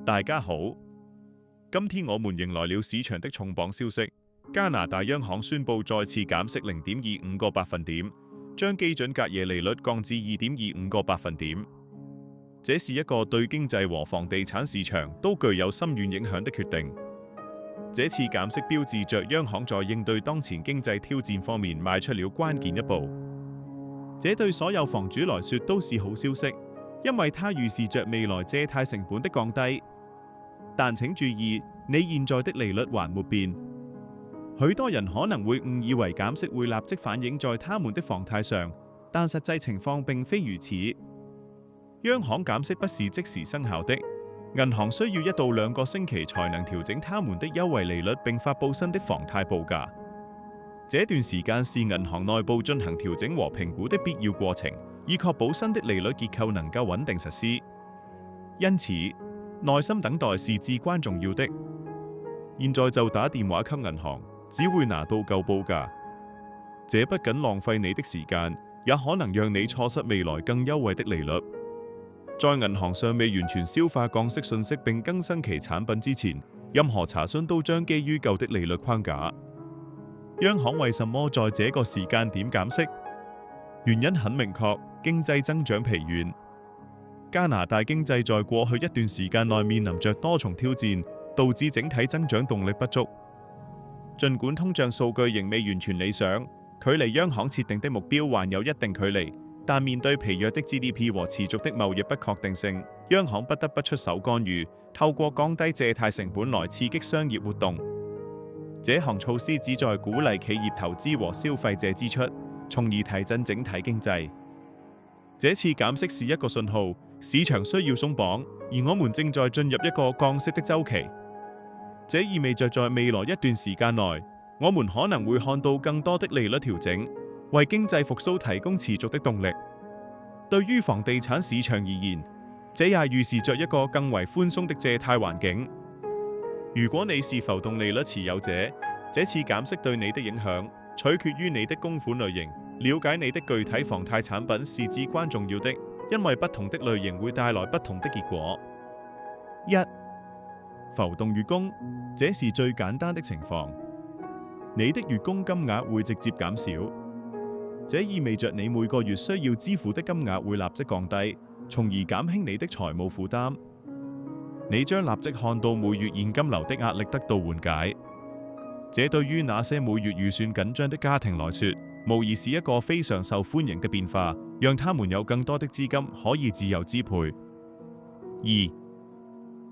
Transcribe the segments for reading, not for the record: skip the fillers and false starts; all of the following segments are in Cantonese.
大家好，今天我們迎來了市場的重磅消息。加拿大央行宣布再次減息0.25個百分點，將基準隔夜利率降至2.25個百分點。這是一個對經濟和房地產市場都具有深遠影響的決定。這次減息標誌着央行在應對當前經濟挑戰方面邁出了關鍵一步。這對所有房主來說都是好消息，因為它預示着未來借貸成本的降低。但請注意，你現在的利率還沒變。許多人可能會誤以為減息會立即反映在他們的房貸上，但實際情況並非如此。央行減息不是即時生效的，銀行需要1到2個星期才能調整他們的優惠利率並發布新的房貸報價。這段時間是銀行內部進行調整和評估的必要過程，以確保新的利率結構能夠穩定實施。因此，耐心等待是至關重要的。現在就打電話給銀行，只會拿到舊報價。這不僅浪費你的時間，也可能讓你錯失未來更優惠的利率。在銀行尚未完全消化降息信息並更新其產品之前，任何查詢都將基於舊的利率框架。央行為什麼在這個時間點減息？原因很明確，經濟增長疲軟。加拿大經濟在過去一段時間內面臨着多重挑戰，導致整體增長動力不足。儘管通脹數據仍未完全理想，距離央行設定的目標還有一定距離，但面對疲弱的 GDP 和持續的貿易不確定性，央行不得不出手干預，透過降低借貸成本來刺激商業活動。這項措施旨在鼓勵企業投資和消費者支出，從而提振整體經濟。這次減息是一個信號，市場需要鬆綁，而我們正在進入一個降息的週期。這意味着在未來一段時間內，我們可能會看到更多的利率調整，為經濟復甦提供持續的動力。對於房地產市場而言，這也預示着一個更為寬鬆的借貸環境。如果你是浮動利率持有者，這次減息對你的影響取決於你的供款類型。了解你的具體房貸產品是至關重要的，因為不同的類型會帶來不同的結果。1. 浮動月供，這是最簡單的情況。你的月供金額會直接減少，這意味着你每個月需要支付的金額會立即降低，從而減輕你的財務負擔。你將立即看到每月現金流的壓力得到緩解。這對於那些每月預算緊張的家庭來說，無疑是一個非常受歡迎嘅變化，讓他們有更多的資金可以自由支配。2.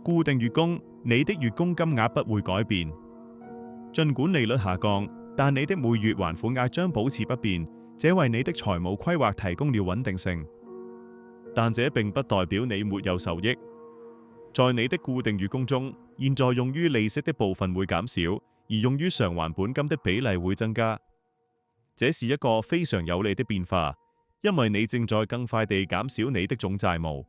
固定月供，你的月供金額不會改變，儘管利率下降，但你的每月還款額將保持不變，這為你的財務規劃提供了穩定性。但這並不代表你沒有受益。在你的固定月供中，現在用於利息的部分會減少，而用於償還本金的比例會增加。這是一個非常有利的變化，因為你正在更快地減少你的總債務。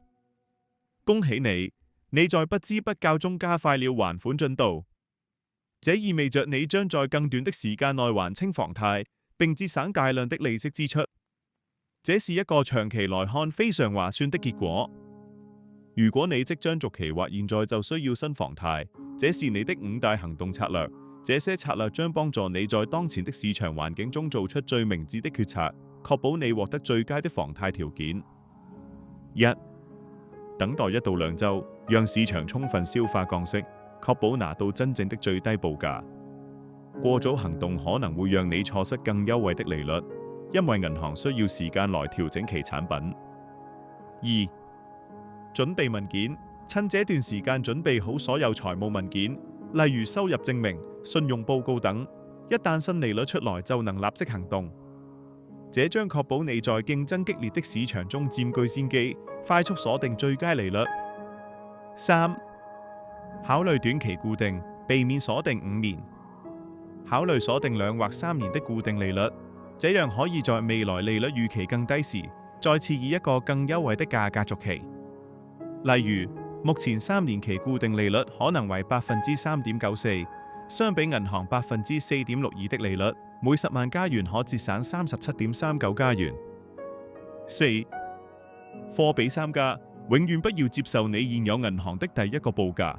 恭喜你，你在不知不覺中加快了還款進度。這意味着你將在更短的時間內還清房貸，並節省大量的利息支出。這是一個長期來看非常划算的結果。如果你即將續期或現在就需要新房貸，這是你的5大行動策略。這些策略將幫助你在當前的市場環境中做出最明智的決策，確保你獲得最佳的房貸條件。1. 等待1到2週，讓市場充分消化降息，確保拿到真正的最低報價。過早行動可能會讓你錯失更優惠的利率，因為銀行需要時間來調整其產品。2. 準備文件，趁這段時間準備好所有財務文件，例如收入證明、信用報告等，一旦新利率出來就能立即行動。這將確保你在競爭激烈的市場中佔據先機，快速鎖定最佳利率。3. 考慮短期固定，避免鎖定5年。考慮鎖定2或3年的固定利率，這樣可以在未來利率預期更低時，再次以一個更優惠的價格續期。例如，目前3年期固定利率可能為 3.94%， 相比銀行 4.62% 的利率，每10萬加元可節省 37.39 加元。4. 貨比三家，永遠不要接受你現有銀行的第一個報價。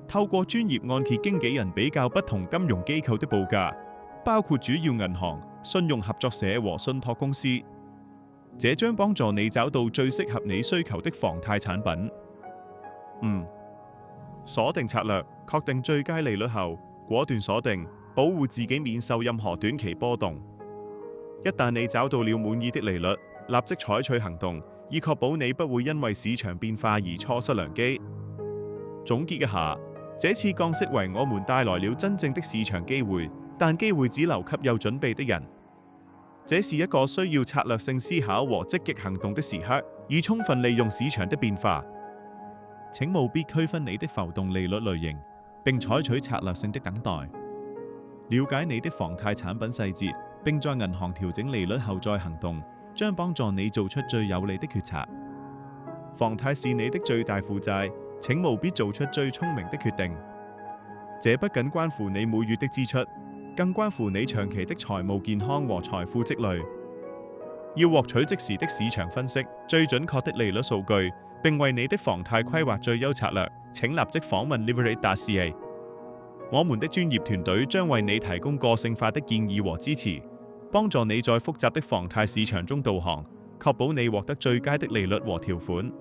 透過專業按揭經紀人比較不同金融機構的報價，包括主要銀行、信用合作社和信託公司，這將幫助你找到最適合你需求的房貸產品。鎖定策略，確定最佳利率後，果斷鎖定，保護自己免受任何短期波動。一旦你找到了滿意的利率，立即採取行動，以確保你不會因為市場變化而錯失良機。總結一下，這次降息為我們帶來了真正的市場機會，但機會只留給有準備的人。這是一個需要策略性思考和積極行動的時刻，以充分利用市場的變化。請務必區分你的浮動利率類型，並採取策略性的等待。了解你的房貸產品細節，並在銀行調整利率後再行動，將幫助你做出最有利的決策。房貸是你的最大負債，請務必做出最聰明的決定。這不僅關乎你每月的支出，更關乎你長期的財務健康和財富積累。要獲取即時的市場分析、最準確的利率數據，並為你的房貸規劃最優策略，請立即訪問 Liverate.ca。我們的專業團隊將為你提供個性化的建議和支持，幫助你在複雜的房貸市場中導航，確保你獲得最佳的利率和條款。